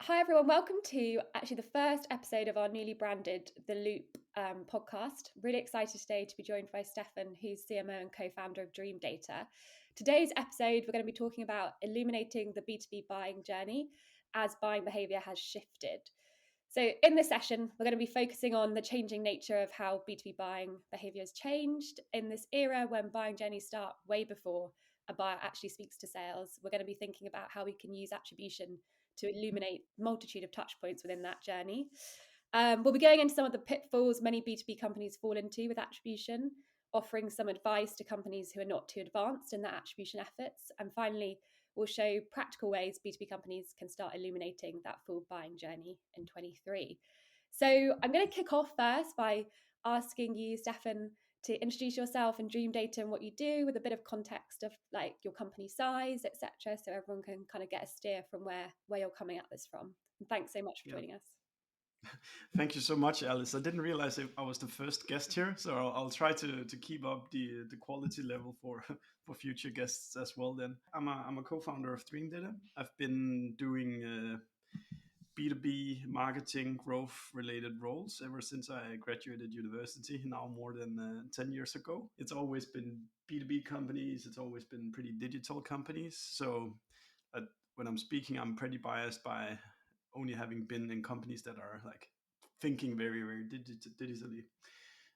Hi everyone, welcome to actually the first episode of our newly branded The Loop podcast. Really excited today to be joined by Steffen, who's CMO and co-founder of Dreamdata. Today's episode, we're going to be talking about illuminating the B2B buying journey as buying behaviour has shifted. So in this session, we're going to be focusing on the changing nature of how B2B buying behaviour has changed in this era when buying journeys start way before a buyer actually speaks to sales. We're going to be thinking about how we can use attribution to illuminate a multitude of touch points within that journey. We'll be going into some of the pitfalls many B2B companies fall into with attribution, offering some advice to companies who are not too advanced in their attribution efforts. And finally, we'll show practical ways B2B companies can start illuminating that full buying journey in 23. So I'm going to kick off first by asking you, Steffen, to introduce yourself and Dreamdata and what you do with a bit of context of like your company size, etc., so everyone can kind of get a steer from where you're coming at this from. And thanks so much for joining us. Thank you so much, Alice. I didn't realize I was the first guest here, so I'll try to keep up the quality level for future guests as well. Then I'm a co-founder of Dreamdata. I've been doing B2B marketing growth related roles ever since I graduated university, now more than 10 years ago. It's always been B2B companies. It's always been pretty digital companies. So when I'm speaking, I'm pretty biased by only having been in companies that are like thinking very, very digitally.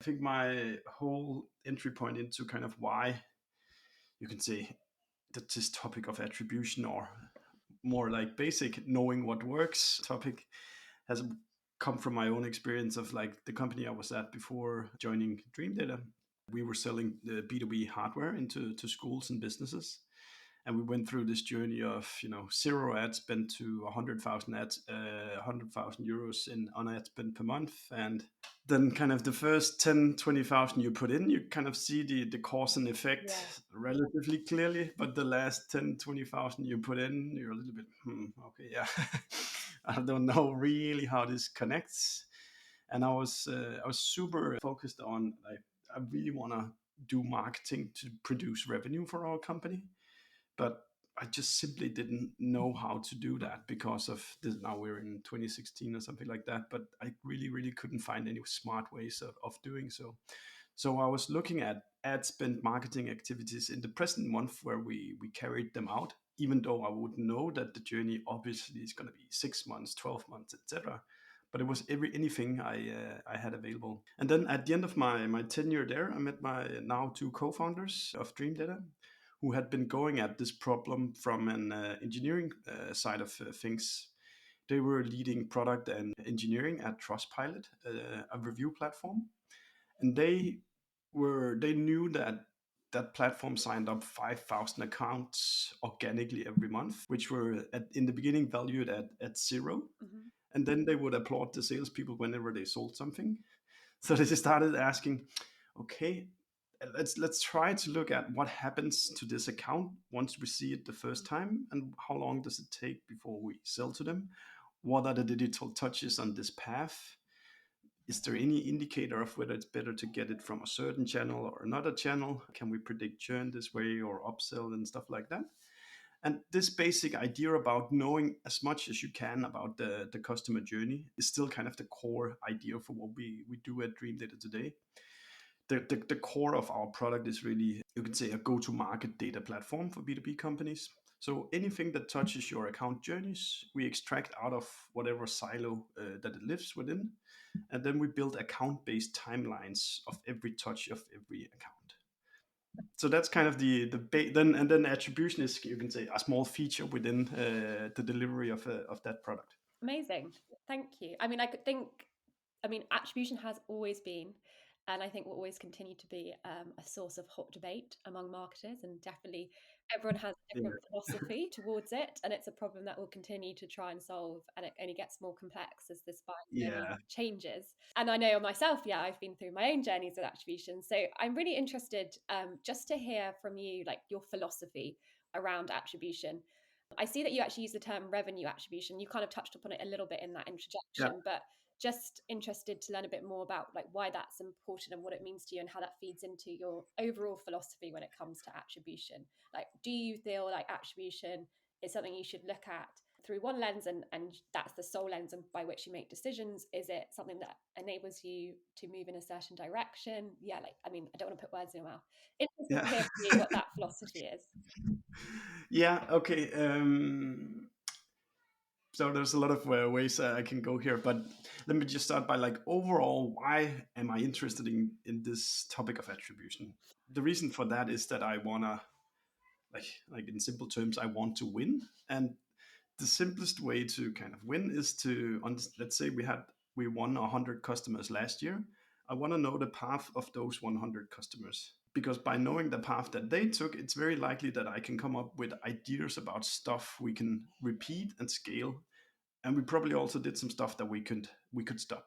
I think my whole entry point into kind of why you can say that this topic of attribution, or more like basic knowing what works topic, has come from my own experience of like the company I was at before joining Dreamdata. We were selling the B2B hardware into schools and businesses. And we went through this journey of, zero ad spend to 100,000 ads, 100,000 euros on ad spend per month. And then kind of the first 10, 20,000 you put in, you kind of see the cause and effect relatively clearly. But the last 10, 20,000 you put in, you're a little bit, okay, yeah. I don't know really how this connects. And I was super focused on, like, I really want to do marketing to produce revenue for our company. But I just simply didn't know how to do that because of this. Now we're in 2016 or something like that, but I really, really couldn't find any smart ways of doing so. So I was looking at ad spend marketing activities in the present month where we carried them out, even though I would know that the journey obviously is going to be 6 months, 12 months, etc. But it was anything I had available. And then at the end of my tenure there, I met my now two co-founders of Dreamdata, who had been going at this problem from an engineering side of things. They were leading product and engineering at Trustpilot, a review platform, and they knew that platform signed up 5,000 accounts organically every month, which were in the beginning valued at zero. Mm-hmm. And then they would applaud the salespeople whenever they sold something. So they just started asking, okay, let's try to look at what happens to this account once we see it the first time, and how long does it take before we sell to them? What are the digital touches on this path? Is there any indicator of whether it's better to get it from a certain channel or another channel? Can we predict churn this way or upsell and stuff like that? And this basic idea about knowing as much as you can about the customer journey is still kind of the core idea for what we do at Dreamdata today. The core of our product is really, you can say, a go-to-market data platform for B2B companies. So anything that touches your account journeys, we extract out of whatever silo that it lives within. And then we build account-based timelines of every touch of every account. So that's kind of then attribution is, you can say, a small feature within the delivery of that product. Amazing. Thank you. Attribution has always been, and I think will always continue to be, a source of hot debate among marketers, and definitely everyone has a different philosophy towards it, and it's a problem that we'll continue to try and solve, and it only gets more complex as this buying journey changes. And I know myself, I've been through my own journeys with attribution, so I'm really interested just to hear from you, like, your philosophy around attribution. I see that you actually use the term revenue attribution. You kind of touched upon it a little bit in that introduction, but just interested to learn a bit more about like why that's important and what it means to you and how that feeds into your overall philosophy when it comes to attribution. Like, do you feel like attribution is something you should look at through one lens and that's the sole lens by which you make decisions? Is it something that enables you to move in a certain direction? Yeah, like, I mean, I don't want to put words in your mouth. Interesting to hear from you what that philosophy is. Yeah, okay. So there's a lot of ways I can go here, but let me just start by like overall, why am I interested in this topic of attribution? The reason for that is that I wanna like in simple terms, I want to win, and the simplest way to kind of win is to let's say we won 100 customers last year. I want to know the path of those 100 customers, because by knowing the path that they took, it's very likely that I can come up with ideas about stuff we can repeat and scale, and we probably also did some stuff that we could stop.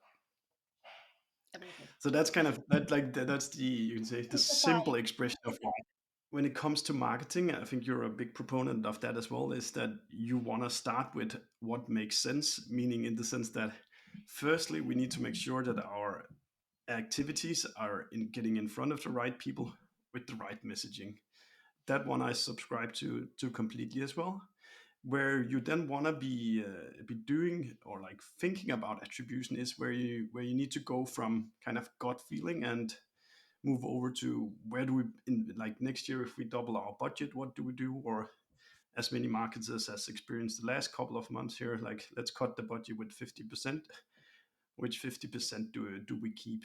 Amazing. So that's kind of that's the, you can say, the simple expression of why. When it comes to marketing, I think you're a big proponent of that as well, is that you want to start with what makes sense, meaning in the sense that firstly, we need to make sure that our activities are getting in front of the right people with the right messaging. That one I subscribe to completely as well. Where you then want to be doing or like thinking about attribution is where you need to go from kind of gut feeling and move over to where do we, in like next year, if we double our budget, what do we do? Or as many marketers has experienced the last couple of months here, like let's cut the budget with 50%. Which 50% do we keep?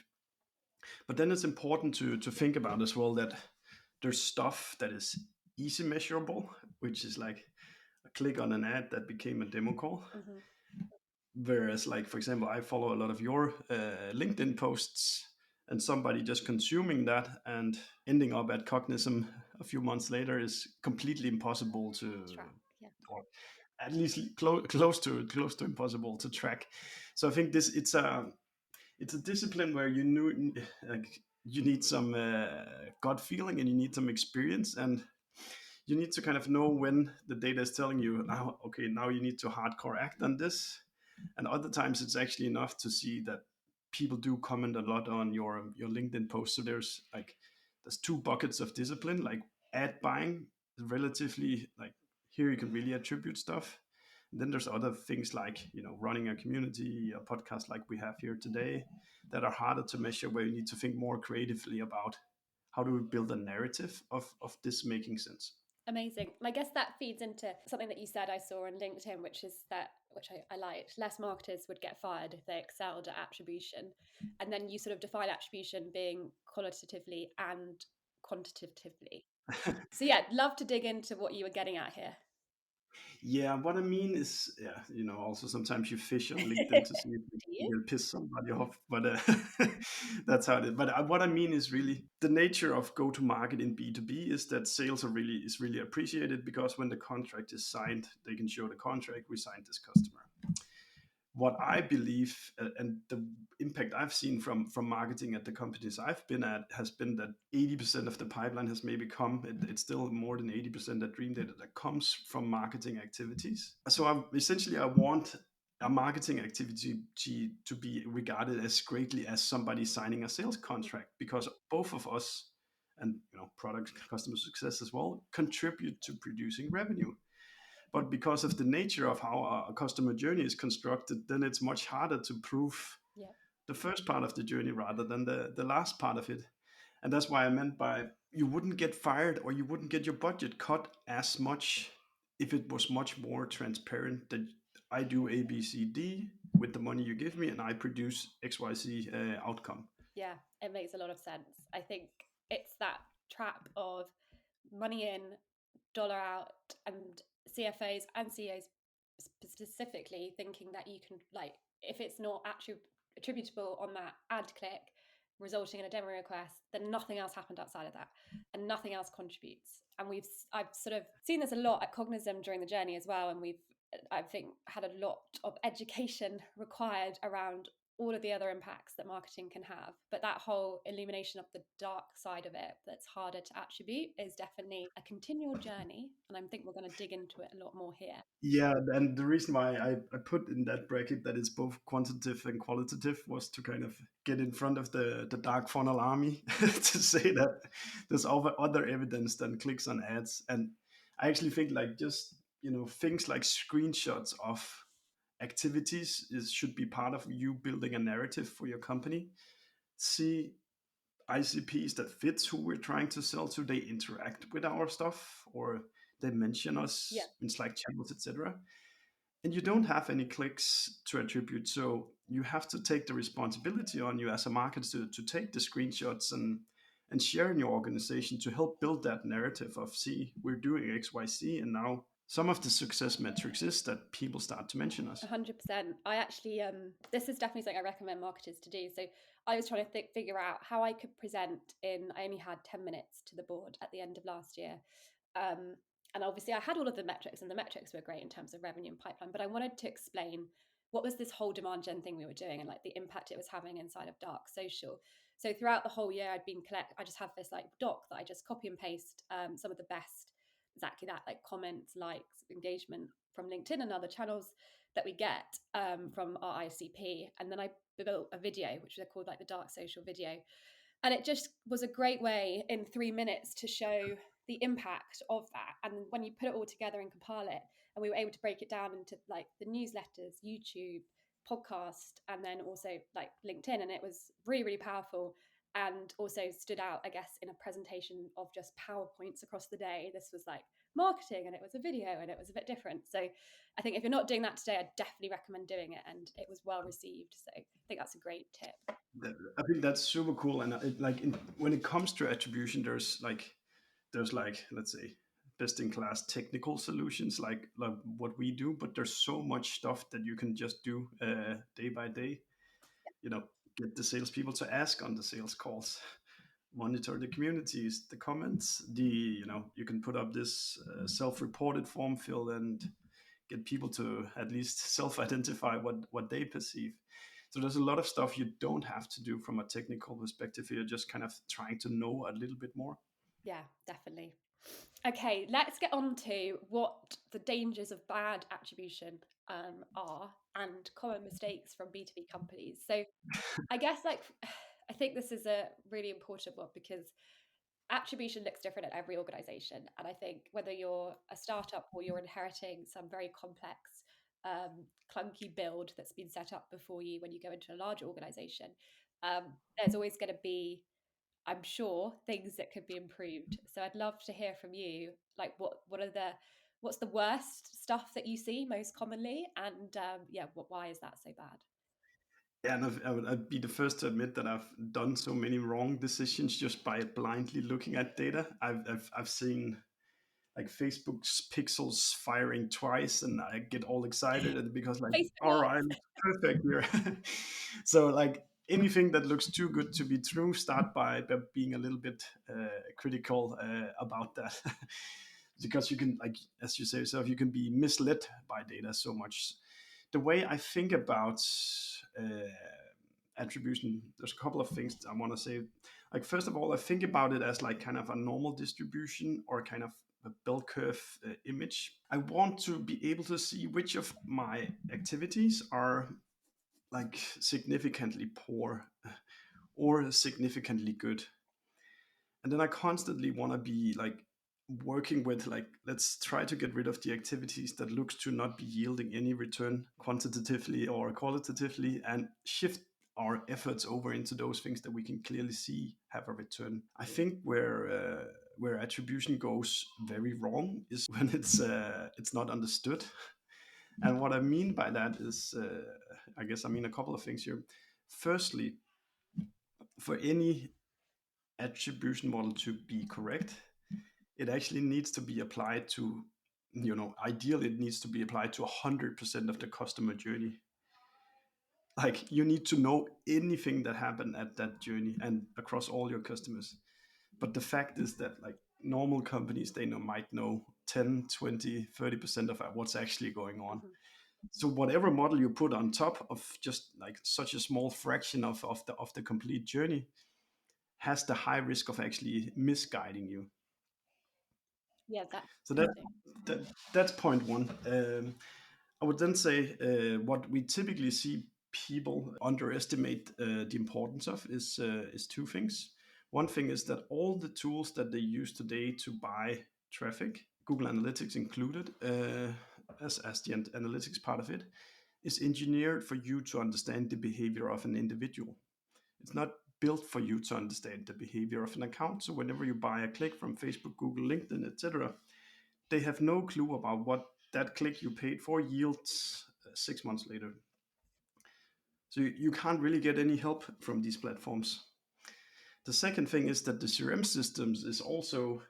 But then it's important to think about as well that there's stuff that is easy measurable, which is like a click on an ad that became a demo call. Mm-hmm. Whereas, like, for example, I follow a lot of your LinkedIn posts, and somebody just consuming that and ending up at Cognism a few months later is completely impossible to track. Yeah. or at least close to impossible to track. So I think it's a discipline where you need some gut feeling, and you need some experience, and you need to kind of know when the data is telling you now, okay, now you need to hardcore act on this. And other times it's actually enough to see that people do comment a lot on your LinkedIn post. So there's two buckets of discipline. Like ad buying is relatively like, here you can really attribute stuff. And then there's other things like, running a community, a podcast like we have here today, that are harder to measure, where you need to think more creatively about how do we build a narrative of this making sense. Amazing. And I guess that feeds into something that you said I saw on LinkedIn, which I liked. Less marketers would get fired if they excelled at attribution. And then you sort of define attribution being qualitatively and quantitatively. So yeah, I'd love to dig into what you were getting at here. Yeah, what I mean is, also sometimes you fish on LinkedIn to see if you will piss somebody off, but that's how it is. But what I mean is really the nature of go-to-market in B2B is that sales is really appreciated, because when the contract is signed, they can show the contract, we signed this customer. What I believe, and the impact I've seen from marketing at the companies I've been at, has been that 80% of the pipeline has maybe come, it's still more than 80% at Dreamdata that comes from marketing activities. So I want a marketing activity to be regarded as greatly as somebody signing a sales contract, because both of us, and product customer success as well, contribute to producing revenue. But because of the nature of how a customer journey is constructed, then it's much harder to prove the first part of the journey rather than the last part of it. And that's why I meant by, you wouldn't get fired or you wouldn't get your budget cut as much if it was much more transparent that I do A, B, C, D with the money you give me, and I produce XYZ outcome. Yeah, it makes a lot of sense. I think it's that trap of money in, dollar out, and CFOs and CEOs specifically thinking that you can, like, if it's not actually attributable on that ad click resulting in a demo request, then nothing else happened outside of that, and nothing else contributes. And I've sort of seen this a lot at Cognism during the journey as well, and I think had a lot of education required around all of the other impacts that marketing can have. But that whole illumination of the dark side of it that's harder to attribute is definitely a continual journey. And I think we're going to dig into it a lot more here. Yeah, and the reason why I put in that bracket that it's both quantitative and qualitative was to kind of get in front of the dark funnel army to say that there's other evidence than clicks on ads. And I actually think, like, just things like screenshots of activities should be part of you building a narrative for your company. See ICPs that fits who we're trying to sell to. They interact with our stuff, or they mention us Yeah, in Slack channels, etc. And you don't have any clicks to attribute, so you have to take the responsibility on you as a marketer to take the screenshots and share in your organization to help build that narrative of, see, we're doing XYZ, and now some of the success metrics is that people start to mention us. 100%. I actually, this is definitely something I recommend marketers to do. So I was trying to figure out how I could present I only had 10 minutes to the board at the end of last year. And obviously I had all of the metrics, and the metrics were great in terms of revenue and pipeline, but I wanted to explain what was this whole demand gen thing we were doing, and like the impact it was having inside of dark social. So throughout the whole year, I just have this like doc that I just copy and paste some of the best, exactly that, like comments, likes, engagement from LinkedIn and other channels that we get from our ICP. And then I built a video, which was called like the dark social video. And it just was a great way in 3 minutes to show the impact of that. And when you put it all together and compile it, and we were able to break it down into like the newsletters, YouTube, podcast, and then also like LinkedIn. And it was really, really powerful, and also stood out, I guess, in a presentation of just PowerPoints across the day. This was like marketing, and it was a video, and it was a bit different. So I think if you're not doing that today, I'd definitely recommend doing it. And it was well received. So I think that's a great tip. I think that's super cool. And when it comes to attribution, there's like, let's say, best in class technical solutions like what we do, but there's so much stuff that you can just do day by day. Get the salespeople to ask on the sales calls, monitor the communities, the comments, you can put up this self-reported form fill and get people to at least self-identify what they perceive. So there's a lot of stuff you don't have to do from a technical perspective. You're just kind of trying to know a little bit more. Yeah, definitely. Okay, let's get on to what the dangers of bad attribution are, and common mistakes from B2B companies. So I guess I think this is a really important one, because attribution looks different at every organization. And I think whether you're a startup or you're inheriting some very complex, clunky build that's been set up before you when you go into a larger organization, there's always going to be, I'm sure, things that could be improved. So I'd love to hear from you, like what's the worst stuff that you see most commonly, and why is that so bad? Yeah, and I'd be the first to admit that I've done so many wrong decisions just by blindly looking at data. I've seen like Facebook's pixels firing twice, and I get all excited and because like, Facebook all right, works. perfect here. So like anything that looks too good to be true, start by being a little bit critical about that. Because you can, like, as you say yourself, you can be misled by data so much. The way I think about attribution, there's a couple of things I want to say. Like, first of all, I think about it as like kind of a normal distribution or kind of a bell curve image. I want to be able to see which of my activities are like significantly poor or significantly good. And then I constantly want to be like working with, like, let's try to get rid of the activities that looks to not be yielding any return quantitatively or qualitatively, and shift our efforts over into those things that we can clearly see have a return. I think where attribution goes very wrong is when it's not understood. And what I mean by that is, I guess I mean a couple of things here. Firstly, for any attribution model to be correct, it actually needs to be applied to, ideally it needs to be applied to 100% of the customer journey. Like, you need to know anything that happened at that journey and across all your customers. But the fact is that like normal companies, they might know 10, 20, 30% of what's actually going on. Mhm. So whatever model you put on top of just like such a small fraction of the complete journey has the high risk of actually misguiding you. Yeah, that's So interesting. that's point one. I would then say what we typically see people underestimate the importance of is two things. One thing is that all the tools that they use today to buy traffic Google Analytics included, as the analytics part of it, is engineered for you to understand the behavior of an individual. It's not built for you to understand the behavior of an account. So whenever you buy a click from Facebook, Google, LinkedIn, etc., they have no clue about what that click you paid for yields 6 months later. So you can't really get any help from these platforms. The second thing is that the CRM systems is also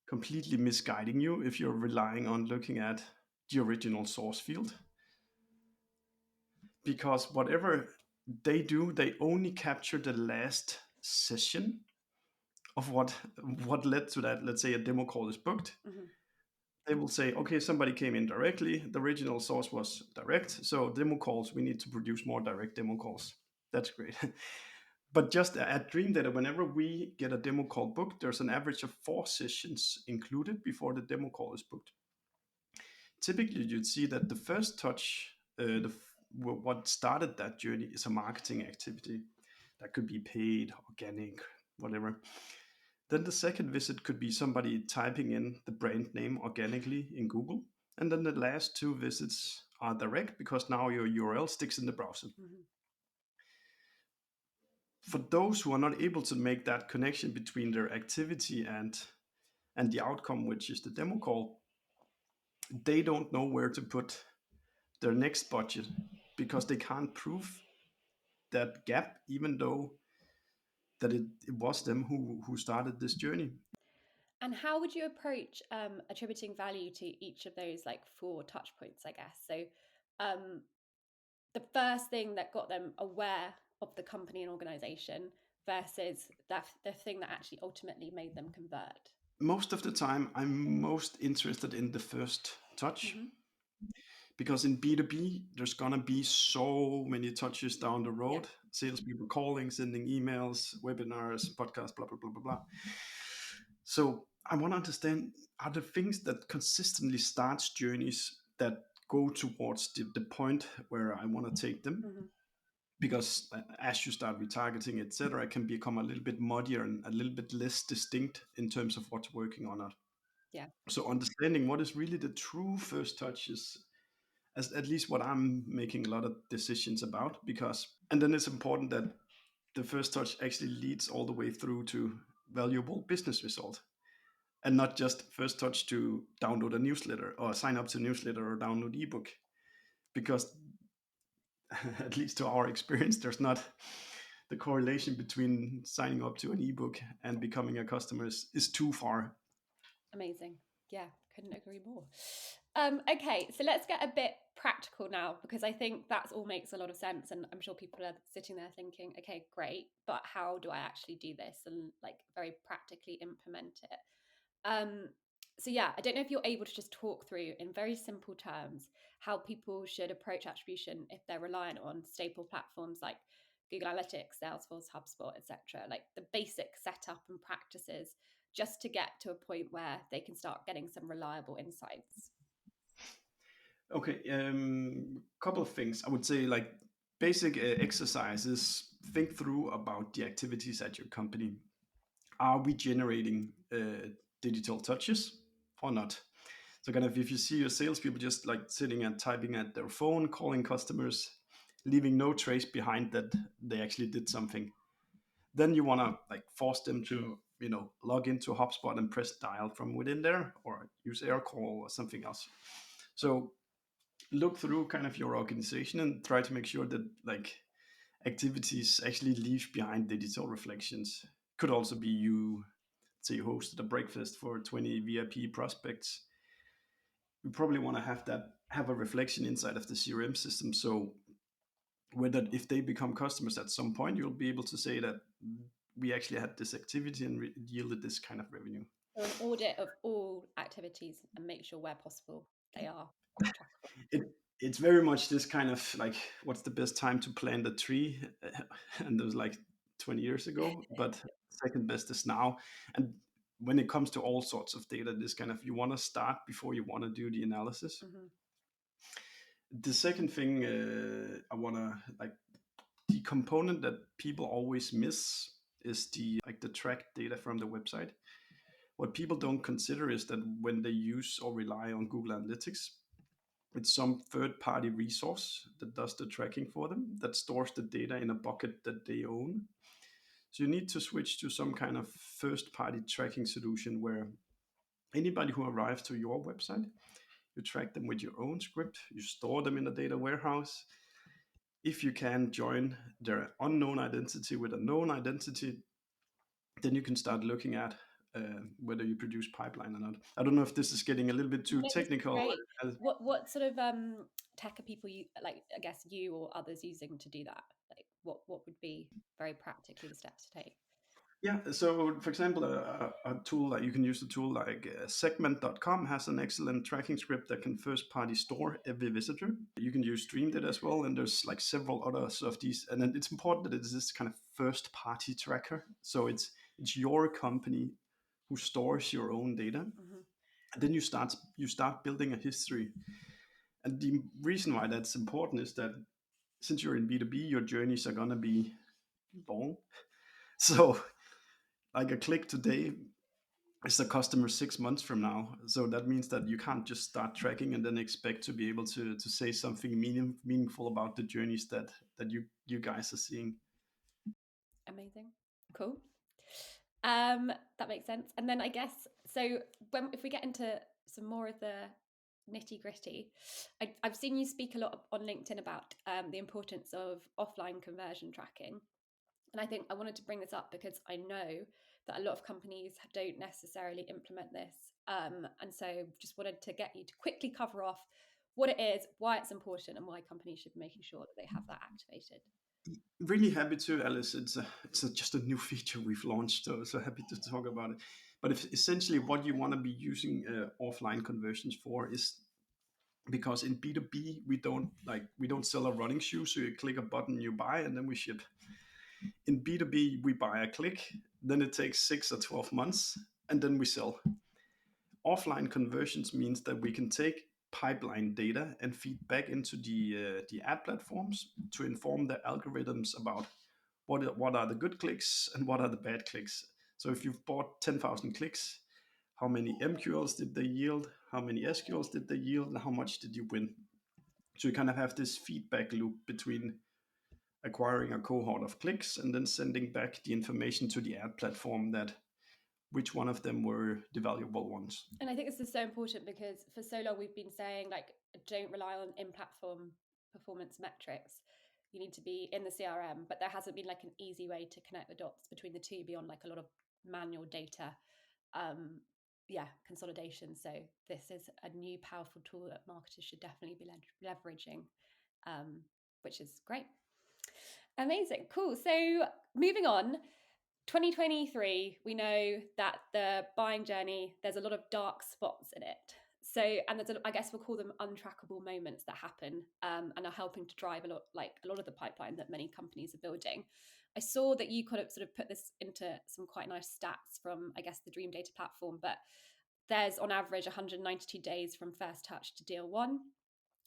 completely misguiding you if you're relying on looking at the original source field. Because whatever they do, they only capture the last session of what led to that. Let's say a demo call is booked. Mm-hmm. They will say, okay, somebody came in directly. The original source was direct. So demo calls, we need to produce more direct demo calls. That's great. But just at Dreamdata, whenever we get a demo call booked, there's an average of 4 sessions included before the demo call is booked. Typically, you'd see that the first touch, what started that journey, is a marketing activity. That could be paid, organic, whatever. Then the second visit could be somebody typing in the brand name organically in Google. And then the last 2 visits are direct because now your URL sticks in the browser. Mm-hmm. For those who are not able to make that connection between their activity and the outcome, which is the demo call, they don't know where to put their next budget because they can't prove that gap, even though that it was them who started this journey. And how would you approach attributing value to each of those like 4 touch points, I guess? So the first thing that got them aware of the company and organization versus the thing that actually ultimately made them convert. Most of the time, I'm most interested in the first touch. Mm-hmm. Because in B2B, there's gonna be so many touches down the road. Yeah. Salespeople calling, sending emails, webinars, podcasts, blah, blah, blah, blah, blah. So I want to understand, are the things that consistently starts journeys that go towards the point where I want to take them? Mm-hmm. Because as you start retargeting, etc., it can become a little bit muddier and a little bit less distinct in terms of what's working or not. Yeah. So understanding what is really the true first touch is at least what I'm making a lot of decisions about. Because, and then it's important that the first touch actually leads all the way through to valuable business result, and not just first touch to download a newsletter or sign up to a newsletter or download ebook. Because at least to our experience, there's not the correlation between signing up to an ebook and becoming a customer is too far. Amazing. Yeah, couldn't agree more. Okay, so let's get a bit practical now, because I think that's all makes a lot of sense, and I'm sure people are sitting there thinking, okay, great, but how do I actually do this and like very practically implement it? So yeah, I don't know if you're able to just talk through in very simple terms how people should approach attribution if they're reliant on staple platforms like Google Analytics, Salesforce, HubSpot, etc. Like the basic setup and practices just to get to a point where they can start getting some reliable insights. Okay, couple of things. I would say like basic exercises. Think through about the activities at your company. Are we generating digital touches or not? So kind of if you see your salespeople just like sitting and typing at their phone, calling customers, leaving no trace behind that they actually did something, then you want to like force them to log into HubSpot and press dial from within there, or use Aircall or something else. So look through kind of your organization and try to make sure that like activities actually leave behind digital reflections. Could also be you say you hosted a breakfast for 20 VIP prospects. You probably want to have a reflection inside of the CRM system. So whether if they become customers at some point, you'll be able to say that we actually had this activity and yielded this kind of revenue. So an audit of all activities and make sure where possible they are trackable. It's very much this kind of like, what's the best time to plant a tree? And it was like 20 years ago, but second best is now. And when it comes to all sorts of data, this kind of, you want to start before you want to do the analysis. Mm-hmm. The second thing I want to like, the component that people always miss is the tracked data from the website. What people don't consider is that when they use or rely on Google Analytics, it's some third-party resource that does the tracking for them, that stores the data in a bucket that they own. So you need to switch to some kind of first-party tracking solution where anybody who arrives to your website, you track them with your own script, you store them in a data warehouse. If you can join their unknown identity with a known identity, then you can start looking at whether you produce pipeline or not. I don't know if this is getting a little bit too No, this is technical. great. What sort of tech are people like? I guess you or others using to do that? Like, what would be very practically the steps to take? Yeah, so for example, a tool like you can use a tool like segment.com has an excellent tracking script that can first party store every visitor. You can use Dreamdata as well, and there's like several others of these. And then it's important that it's this kind of first party tracker. So it's your company who stores your own data. Mm-hmm. And then you start building a history. And the reason why that's important is that since you're in B2B, your journeys are gonna be long. So like a click today is the customer 6 months from now. So that means that you can't just start tracking and then expect to be able to say something meaningful about the journeys that you guys are seeing. Amazing. Cool. That makes sense. And then I guess so if we get into some more of the nitty gritty, I've seen you speak a lot on LinkedIn about the importance of offline conversion tracking. And I think I wanted to bring this up because I know that a lot of companies don't necessarily implement this. And so just wanted to get you to quickly cover off what it is, why it's important, and why companies should be making sure that they have that activated. Really happy to, Alice. It's just a new feature we've launched, so happy to talk about it. But if essentially what you want to be using offline conversions for is, because in B2B we don't sell a running shoe, so you click a button, you buy, and then we ship. In B2B we buy a click, then it takes 6 or 12 months, and then we sell. Offline conversions means that we can take pipeline data and feed back into the ad platforms to inform the algorithms about what are the good clicks and what are the bad clicks. So if you've bought 10,000 clicks, how many MQLs did they yield? How many SQLs did they yield? And how much did you win? So you kind of have this feedback loop between acquiring a cohort of clicks and then sending back the information to the ad platform that which one of them were the valuable ones. And I think this is so important because for so long we've been saying, like, don't rely on in-platform performance metrics. You need to be in the CRM, but there hasn't been like an easy way to connect the dots between the two beyond like a lot of manual data consolidation. So this is a new powerful tool that marketers should definitely be leveraging, which is great. Amazing. Cool. So moving on, 2023, we know that the buying journey, there's a lot of dark spots in it. So, and there's, I guess we'll call them untrackable moments that happen and are helping to drive a lot of the pipeline that many companies are building. I saw that you kind of sort of put this into some quite nice stats from, I guess, the Dreamdata platform, but there's on average 192 days from first touch to deal one.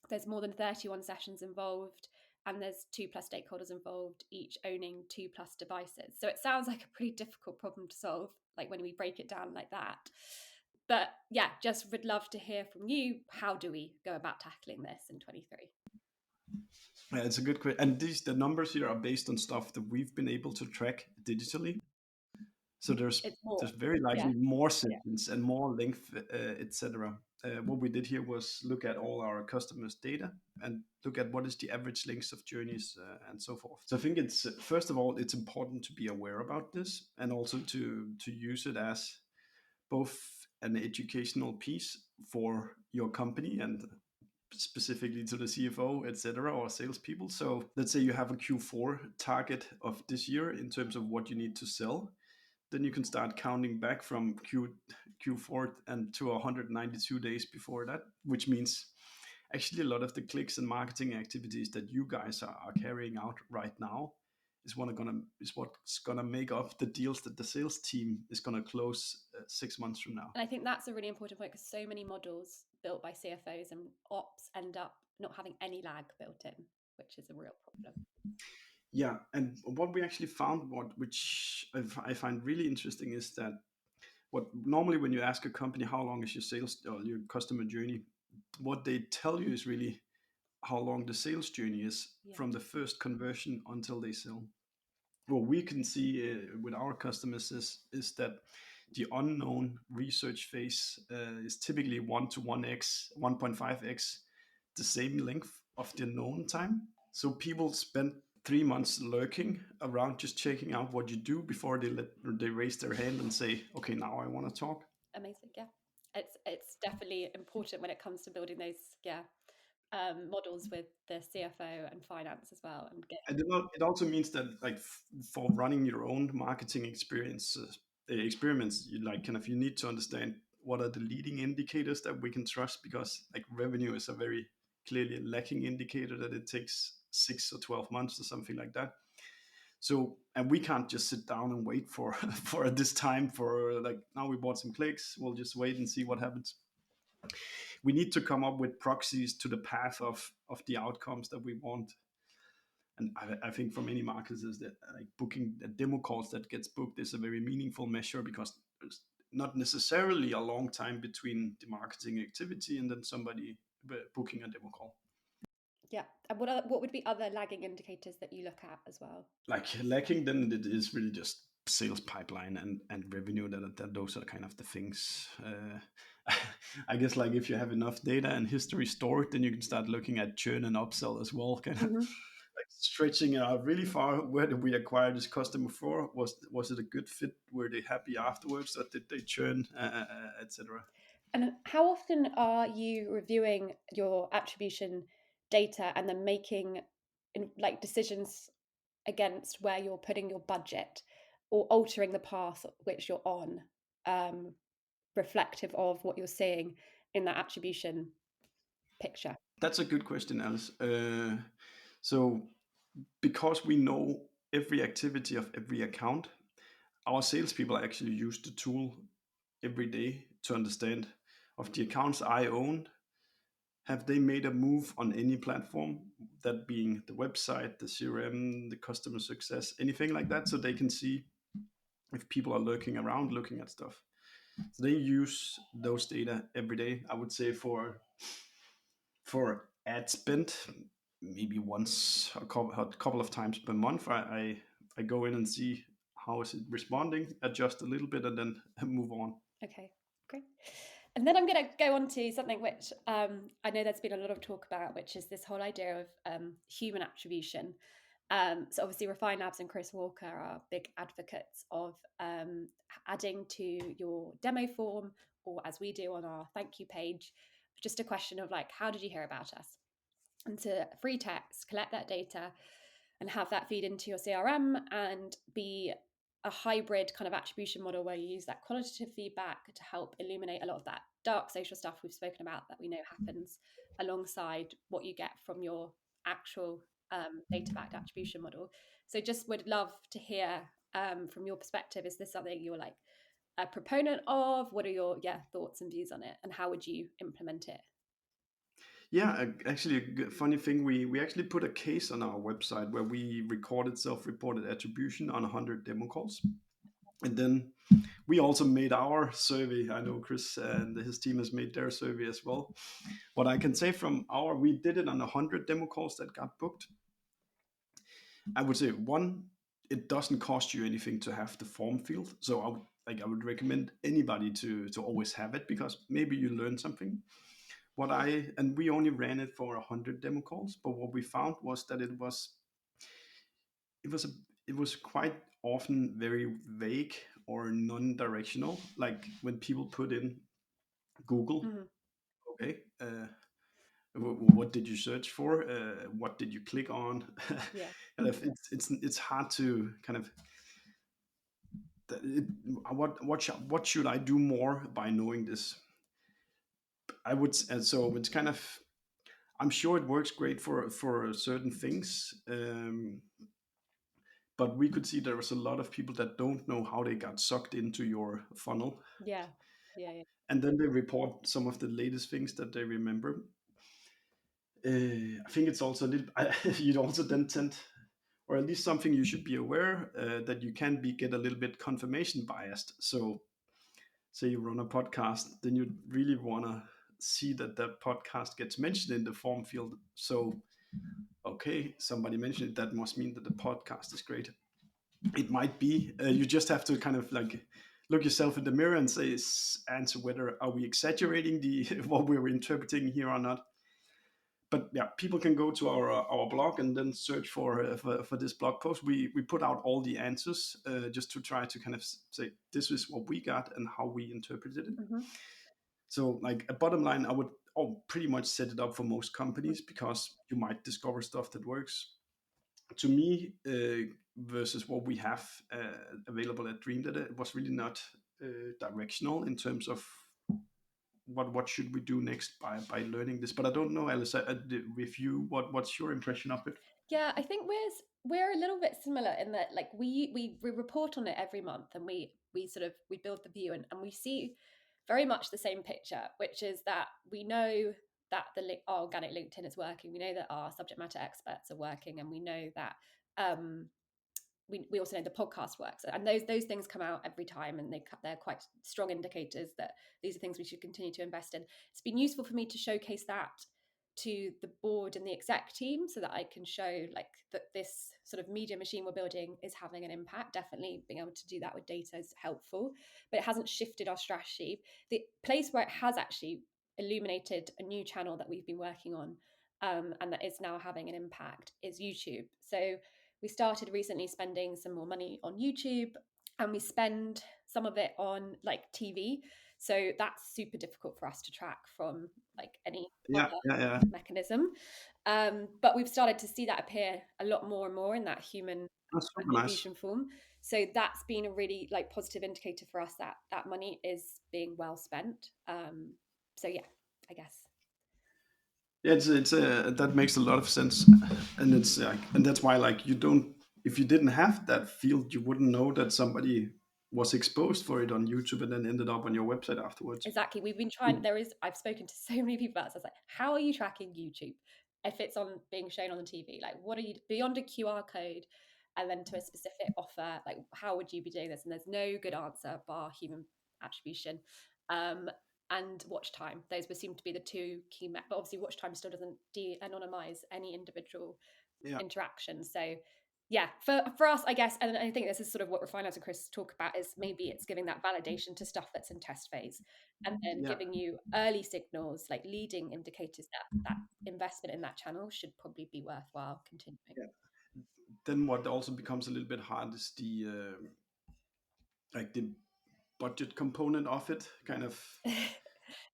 There's more than 31 sessions involved, and there's 2+ stakeholders involved, each owning 2+ devices. So it sounds like a pretty difficult problem to solve, like when we break it down like that. But yeah, just would love to hear from you. How do we go about tackling this in 23? Yeah, it's a good question. And the numbers here are based on stuff that we've been able to track digitally. So there's very likely more sessions and more length, etc. What we did here was look at all our customers' data and look at what is the average lengths of journeys and so forth. So I think it's first of all, it's important to be aware about this and also to use it as both an educational piece for your company and specifically to the CFO, etc., or salespeople. So let's say you have a Q4 target of this year in terms of what you need to sell. Then you can start counting back from Q4 and to 192 days before that, which means actually a lot of the clicks and marketing activities that you guys are carrying out right now is what's gonna make up the deals that the sales team is gonna close 6 months from now. And I think that's a really important point because so many models built by CFOs and ops end up not having any lag built in, which is a real problem. Yeah, and what we actually found, which I find really interesting, is that what normally when you ask a company how long is your sales or your customer journey, what they tell you is really how long the sales journey is Yeah. from the first conversion until they sell. What we can see with our customers is that the unknown research phase is typically 1 to 1x, 1.5x the same length of the known time. So people spend 3 months lurking around, just checking out what you do before they raise their hand and say, okay, now I want to talk. Amazing. Yeah, it's definitely important when it comes to building those models with the CFO and finance as well. And And it also means that, like, for running your own marketing experiments, you like kind of you need to understand what are the leading indicators that we can trust, because like revenue is a very clearly lacking indicator that it takes 6 or 12 months or something like that. So, and we can't just sit down and wait for for this time for like, now we bought some clicks, we'll just wait and see what happens. We need to come up with proxies to the path of the outcomes that we want. And I think for many marketers that like booking the demo calls that gets booked is a very meaningful measure, because there's not necessarily a long time between the marketing activity and then somebody booking a demo call. yeah, and what would be other lagging indicators that you look at as well? Like lacking, then it is really just sales pipeline and revenue. That those are kind of the things. I guess like if you have enough data and history stored, then you can start looking at churn and upsell as well. Kind of like stretching it out really far. Where did we acquire this customer for? Was it a good fit? Were they happy afterwards, or did they churn, etc.? And how often are you reviewing your attribution data and then making like decisions against where you're putting your budget, or altering the path which you're on, reflective of what you're seeing in that attribution picture? That's a good question, Alice. So because we know every activity of every account, our salespeople actually use the tool every day to understand of the accounts I own. Have they made a move on any platform, that being the website, the CRM, the customer success, anything like that, so they can see if people are lurking around looking at stuff. So they use those data every day. I would say for ad spend, maybe once a couple of times per month, I go in and see how is it responding, adjust a little bit, and then move on. Okay, great. And then I'm going to go on to something which I know there's been a lot of talk about, which is this whole idea of human attribution. So obviously Refine Labs and Chris Walker are big advocates of adding to your demo form, or as we do on our thank you page, just a question of like, how did you hear about us? And to free text, collect that data and have that feed into your CRM and be a hybrid kind of attribution model where you use that qualitative feedback to help illuminate a lot of that dark social stuff we've spoken about that we know happens, alongside what you get from your actual data-backed attribution model. So just would love to hear from your perspective, is this something you're like a proponent of? What are your thoughts and views on it, and how would you implement it? Yeah, actually, a funny thing, we actually put a case on our website where we recorded self-reported attribution on 100 demo calls. And then we also made our survey. I know Chris and his team has made their survey as well. What I can say from we did it on 100 demo calls that got booked. I would say, one, it doesn't cost you anything to have the form field. So I would recommend anybody to always have it, because maybe you learn something. And we only ran it for 100 demo calls, but what we found was that it was quite often very vague or non-directional. Like when people put in Google, okay, what did you search for? What did you click on? Yeah. And if it's hard to kind of what should I do more by knowing this? And so it's kind of, I'm sure it works great for certain things, but we could see there was a lot of people that don't know how they got sucked into your funnel, Yeah. Yeah. and then they report some of the latest things that they remember. I think it's also a little. You'd also then tend, or at least something you should be aware, that you can get a little bit confirmation biased. So say you run a podcast, then you really want to see that that podcast gets mentioned in the form field. So, okay, somebody mentioned it, that must mean that the podcast is great. It might be. You just have to kind of like look yourself in the mirror and say, answer whether are we exaggerating the what we're interpreting here or not. But yeah, people can go to our blog and then search for this blog post. We put out all the answers just to try to kind of say this is what we got and how we interpreted it. Mm-hmm. So like a bottom line, I would pretty much set it up for most companies because you might discover stuff that works. To me, versus what we have available at Dreamdata, it was really not directional in terms of what should we do next by learning this. But I don't know, Alice, with you, what's your impression of it? Yeah, I think we're a little bit similar in that like we report on it every month, and we sort of we build the view, and we see very much the same picture, which is that we know that our organic LinkedIn is working. We know that our subject matter experts are working, and we know that um, we also know the podcast works, and those things come out every time, and they're quite strong indicators that these are things we should continue to invest in. It's been useful for me to showcase that to the board and the exec team so that I can show like that this sort of media machine we're building is having an impact. Definitely being able to do that with data is helpful, but it hasn't shifted our strategy. The place where it has actually illuminated a new channel that we've been working on, and that is now having an impact, is YouTube. So we started recently spending some more money on YouTube, and we spend some of it on like TV. So that's super difficult for us to track from like any Yeah, other yeah, yeah. mechanism. But we've started to see that appear a lot more and more in that human That's super nice. attribution form. So that's been a really like positive indicator for us that that money is being well spent. So yeah, I guess. Yeah, it's that makes a lot of sense, and it's like, and that's why like you don't, if you didn't have that field, you wouldn't know that somebody was exposed for it on YouTube and then ended up on your website afterwards. Exactly. We've been trying, I've spoken to so many people about this. I was like, how are you tracking YouTube if it's on being shown on the TV? Like, what are you beyond a QR code and then to a specific offer? Like, how would you be doing this? And there's no good answer bar human attribution. And watch time. Those would seem to be the two key, but obviously watch time still doesn't de-anonymize any individual Yeah, interaction. So yeah, for us, I guess, and I think this is sort of what Refinance and Chris talk about, is maybe it's giving that validation to stuff that's in test phase, and then yeah, giving you early signals, like leading indicators that that investment in that channel should probably be worthwhile continuing. yeah. Then what also becomes a little bit hard is the like the budget component of it. Kind of,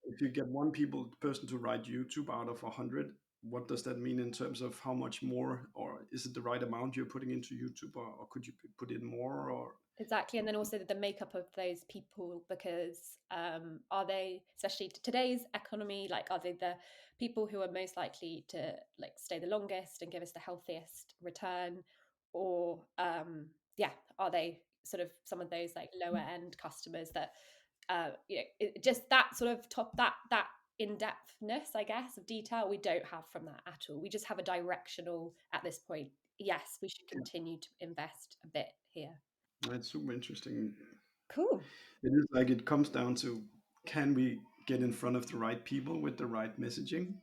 if you get one person to write YouTube out of 100, what does that mean in terms of how much more, or is it the right amount you're putting into YouTube, or could you put in more, or Exactly, and then also the makeup of those people, because are they, especially today's economy, like are they the people who are most likely to like stay the longest and give us the healthiest return, or yeah, are they sort of some of those like lower end customers that just that sort of that in-depthness, I guess, of detail we don't have from that at all. We just have a directional at this point. Yes, we should yeah, continue to invest a bit here. that's super interesting. Cool. It is like it comes down to, can we get in front of the right people with the right messaging?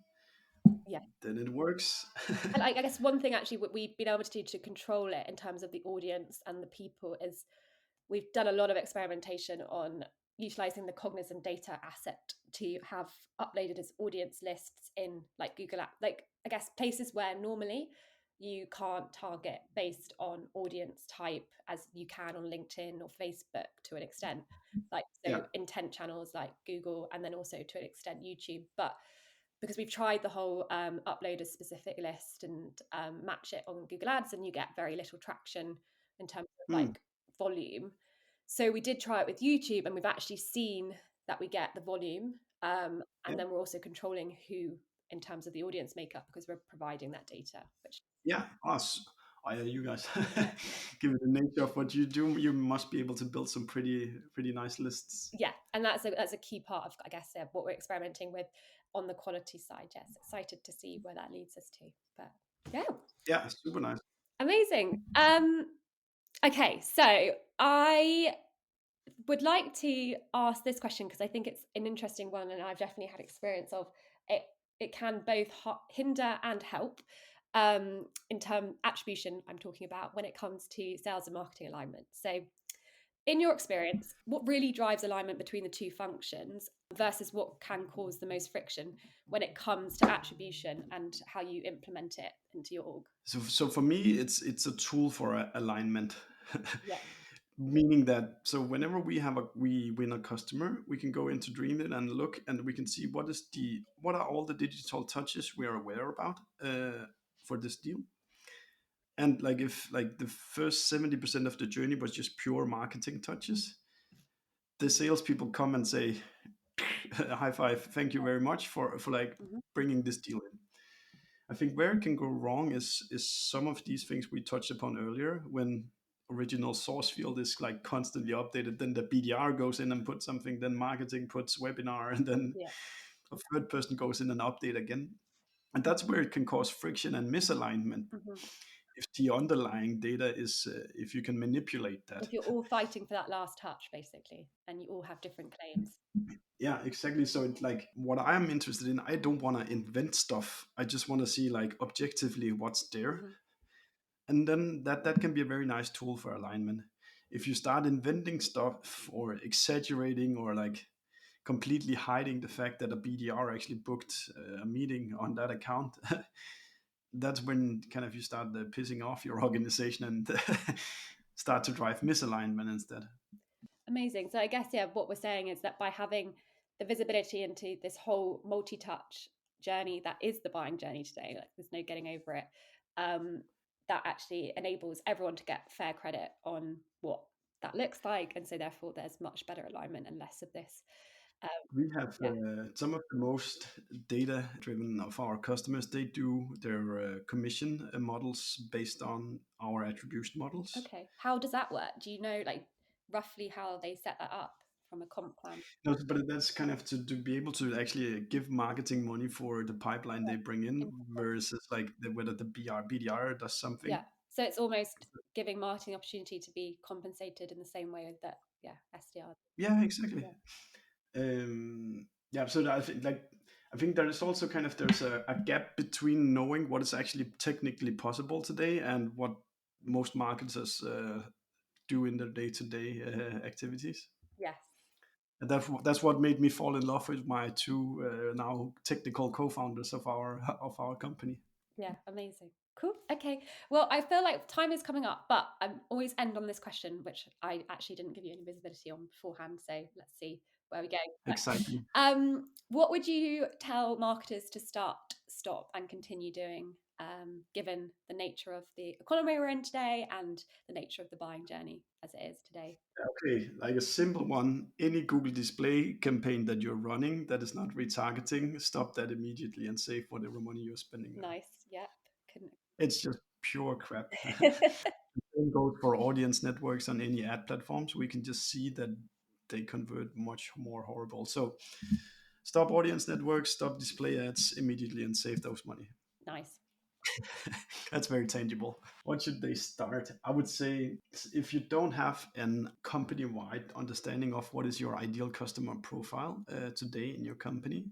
Yeah. Then it works. And I guess one thing actually what we've been able to do to control it in terms of the audience and the people is we've done a lot of experimentation on utilizing the Cognism data asset to have uploaded as audience lists in like Google App, like I guess places where normally you can't target based on audience type as you can on LinkedIn or Facebook to an extent. Like so Yeah, intent channels like Google, and then also to an extent YouTube. But because we've tried the whole upload a specific list and match it on Google Ads, and you get very little traction in terms of hmm. like volume. So we did try it with YouTube, and we've actually seen that we get the volume, Yeah, and then we're also controlling who in terms of the audience makeup because we're providing that data. Which yeah, us. Oh, yeah, you guys. Given the nature of what you do, you must be able to build some pretty nice lists. yeah, and that's a key part of I guess what we're experimenting with on the quality side. Yes, excited to see where that leads us to. But yeah, Yeah, super nice. amazing. Okay, so I would like to ask this question because I think it's an interesting one, and I've definitely had experience of it. It can both hinder and help in term attribution. I'm talking about when it comes to sales and marketing alignment. So, in your experience, what really drives alignment between the two functions versus what can cause the most friction when it comes to attribution and how you implement it into your org? So for me, it's a tool for alignment. Yeah. Meaning that, so whenever we win a customer, we can go into Dreamdata and look, and we can see what are all the digital touches we are aware about for this deal. And like if like the first 70% of the journey was just pure marketing touches, the salespeople come and say, high five, thank you very much for like Mm-hmm. bringing this deal in. I think where it can go wrong is some of these things we touched upon earlier, when original source field is like constantly updated, then the BDR goes in and puts something, then marketing puts webinar, and then Yeah. a third person goes in and update again. And that's where it can cause friction and misalignment Mm-hmm. if the underlying data is, if you can manipulate that. If you're all fighting for that last touch, basically, and you all have different claims. Yeah, exactly. So it's like what I'm interested in, I don't want to invent stuff. I just want to see like objectively what's there. Mm-hmm. And then that can be a very nice tool for alignment. If you start inventing stuff or exaggerating or like completely hiding the fact that a BDR actually booked a meeting on that account, that's when kind of you start pissing off your organization and start to drive misalignment instead. Amazing. So I guess, yeah, what we're saying is that by having the visibility into this whole multi-touch journey that is the buying journey today, like there's no getting over it, that actually enables everyone to get fair credit on what that looks like. And so therefore there's much better alignment and less of this. Um, We have yeah. some of the most data driven of our customers. They do their commission models based on our attribution models. Okay. How does that work? Do you know like roughly how they set that up from a comp plan? No, but that's kind of to be able to actually give marketing money for the pipeline they bring in Interesting. versus like whether the BDR does something. Yeah. So it's almost giving marketing opportunity to be compensated in the same way that, yeah, SDR. Yeah, exactly. Yeah. Yeah, so I think there is also kind of there's a gap between knowing what is actually technically possible today and what most marketers do in their day-to-day activities. Yes. And that's what made me fall in love with my two now technical co-founders of our company. Yeah. Amazing. Cool. Okay. Well, I feel like time is coming up, but I always end on this question, which I actually didn't give you any visibility on beforehand. So let's see where we go. Exciting. What would you tell marketers to start, stop, and continue doing, given the nature of the economy we're in today and the nature of the buying journey as it is today? Okay, like a simple one, any Google display campaign that you're running that is not retargeting, stop that immediately and save whatever money you're spending there. Nice. Yep. Couldn't. It's just pure crap. Same goes for audience networks on any ad platforms. We can just see that they convert much more horrible. So stop audience networks, stop display ads immediately and save those money. Nice. That's very tangible. What should they start? I would say if you don't have an company-wide understanding of what is your ideal customer profile today in your company,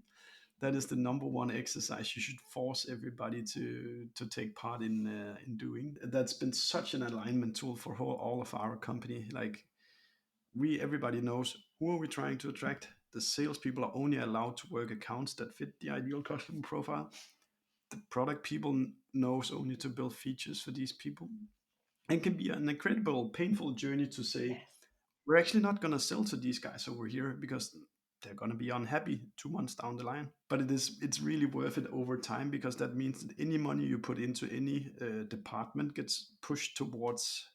that is the number one exercise you should force everybody to take part in doing. That's been such an alignment tool for all of our company. Like everybody knows who are we trying to attract. The salespeople are only allowed to work accounts that fit the ideal customer profile. The product people knows only to build features for these people. And can be an incredible, painful journey to say, Yes. we're actually not going to sell to these guys over here because they're going to be unhappy 2 months down the line. But it's really worth it over time because that means that any money you put into any department gets pushed towards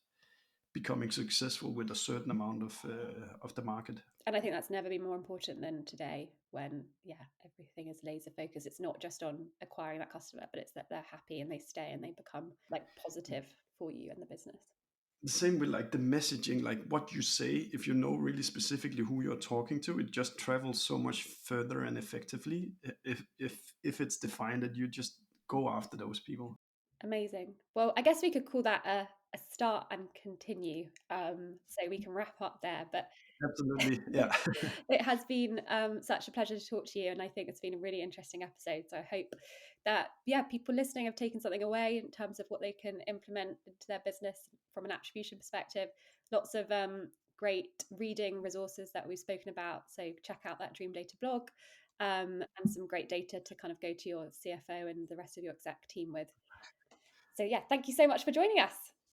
becoming successful with a certain amount of the market. And I think that's never been more important than today when, yeah, everything is laser focused. It's not just on acquiring that customer, but it's that they're happy and they stay and they become like positive for you and the business. The same with like the messaging, like what you say, if you know really specifically who you're talking to, it just travels so much further and effectively if it's defined that you just go after those people. Amazing. Well, I guess we could call that a start and continue. So we can wrap up there. But Absolutely. Yeah. it has been such a pleasure to talk to you, and I think it's been a really interesting episode. So I hope that people listening have taken something away in terms of what they can implement into their business from an attribution perspective. Lots of great reading resources that we've spoken about. So check out that Dreamdata blog, and some great data to kind of go to your CFO and the rest of your exec team with. So thank you so much for joining us.